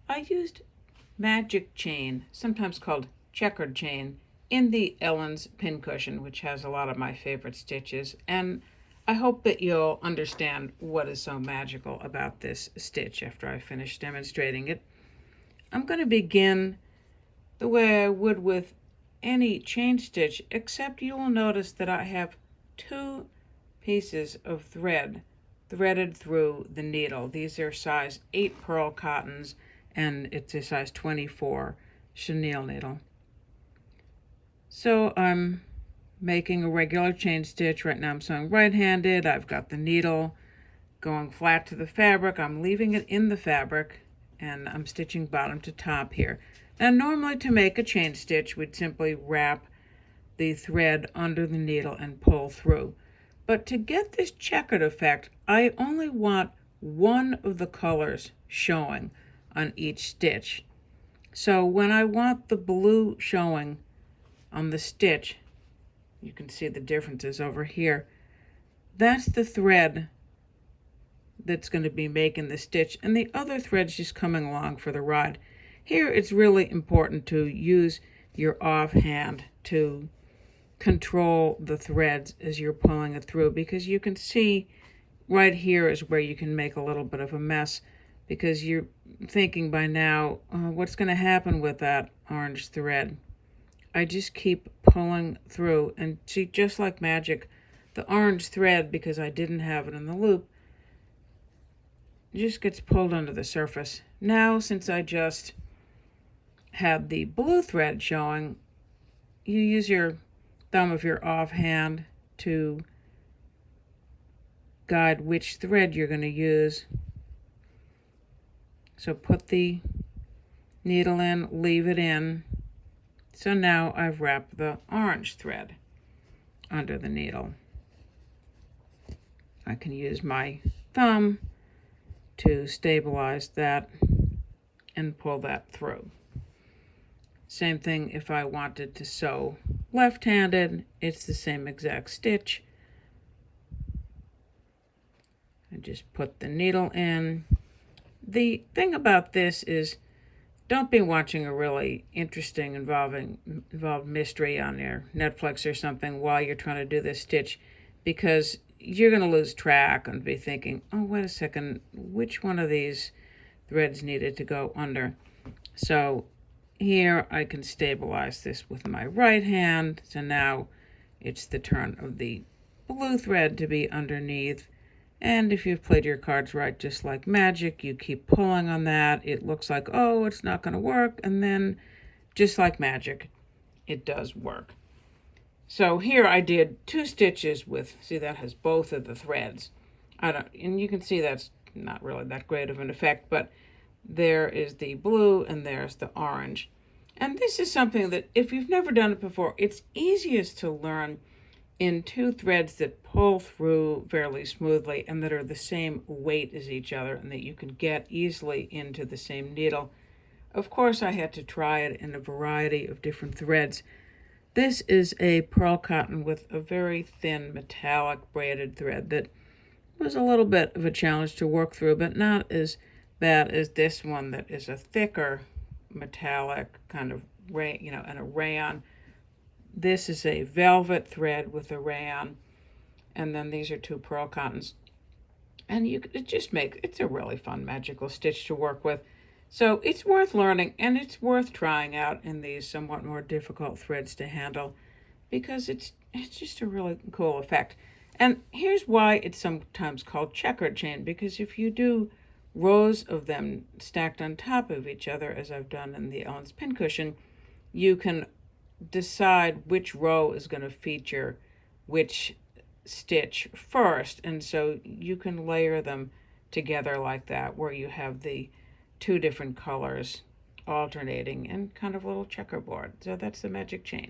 I used magic chain, sometimes called checkered chain, in the Ellen's pincushion, which has a lot of my favorite stitches, and I hope that you'll understand what is so magical about this stitch after I finish demonstrating it. I'm going to begin the way I would with any chain stitch, except you will notice that I have two pieces of thread threaded through the needle. These are size 8 pearl cottons, and it's a size 24 chenille needle. So I'm making a regular chain stitch. Right now I'm sewing right-handed. I've got the needle going flat to the fabric. I'm leaving it in the fabric, and I'm stitching bottom to top here. Now normally to make a chain stitch, we'd simply wrap the thread under the needle and pull through. But to get this checkered effect, I only want one of the colors showing on each stitch. So when I want the blue showing on the stitch, you can see the differences over here. That's the thread that's going to be making the stitch, and the other thread's just coming along for the ride. Here it's really important to use your offhand to control the threads as you're pulling it through, because you can see right here is where you can make a little bit of a mess, because you're thinking by now, what's going to happen with that orange thread? I just keep pulling through, and see, just like magic, the orange thread, because I didn't have it in the loop, just gets pulled under the surface. Now, since I just had the blue thread showing, you use your thumb of your offhand to guide which thread you're going to use. So put the needle in, leave it in. So now I've wrapped the orange thread under the needle. I can use my thumb to stabilize that and pull that through. Same thing if I wanted to sew left-handed, it's the same exact stitch. I just put the needle in. The thing about this is, don't be watching a really interesting involved mystery on your Netflix or something while you're trying to do this stitch, because you're going to lose track and be thinking, oh, wait a second, which one of these threads needed to go under? So here I can stabilize this with my right hand. So now it's the turn of the blue thread to be underneath. And if you've played your cards right, just like magic, you keep pulling on that. It looks like, oh, it's not going to work. And then just like magic, it does work. So here I did 2 stitches with, see, that has both of the threads. And you can see that's not really that great of an effect, but there is the blue and there's the orange. And this is something that if you've never done it before, it's easiest to learn in 2 threads that pull through fairly smoothly and that are the same weight as each other and that you can get easily into the same needle. Of course, I had to try it in a variety of different threads. This is a pearl cotton with a very thin metallic braided thread that was a little bit of a challenge to work through, but not as bad as this one that is a thicker metallic kind of and a rayon. This is a velvet thread with a rayon, and then these are 2 pearl cottons. And it's a really fun magical stitch to work with. So it's worth learning, and it's worth trying out in these somewhat more difficult threads to handle, because it's just a really cool effect. And here's why it's sometimes called checkered chain, because if you do rows of them stacked on top of each other, as I've done in the Ellen's pincushion, you can decide which row is going to feature which stitch first, and so you can layer them together like that, where you have the 2 different colors alternating in kind of a little checkerboard. So that's the magic chain.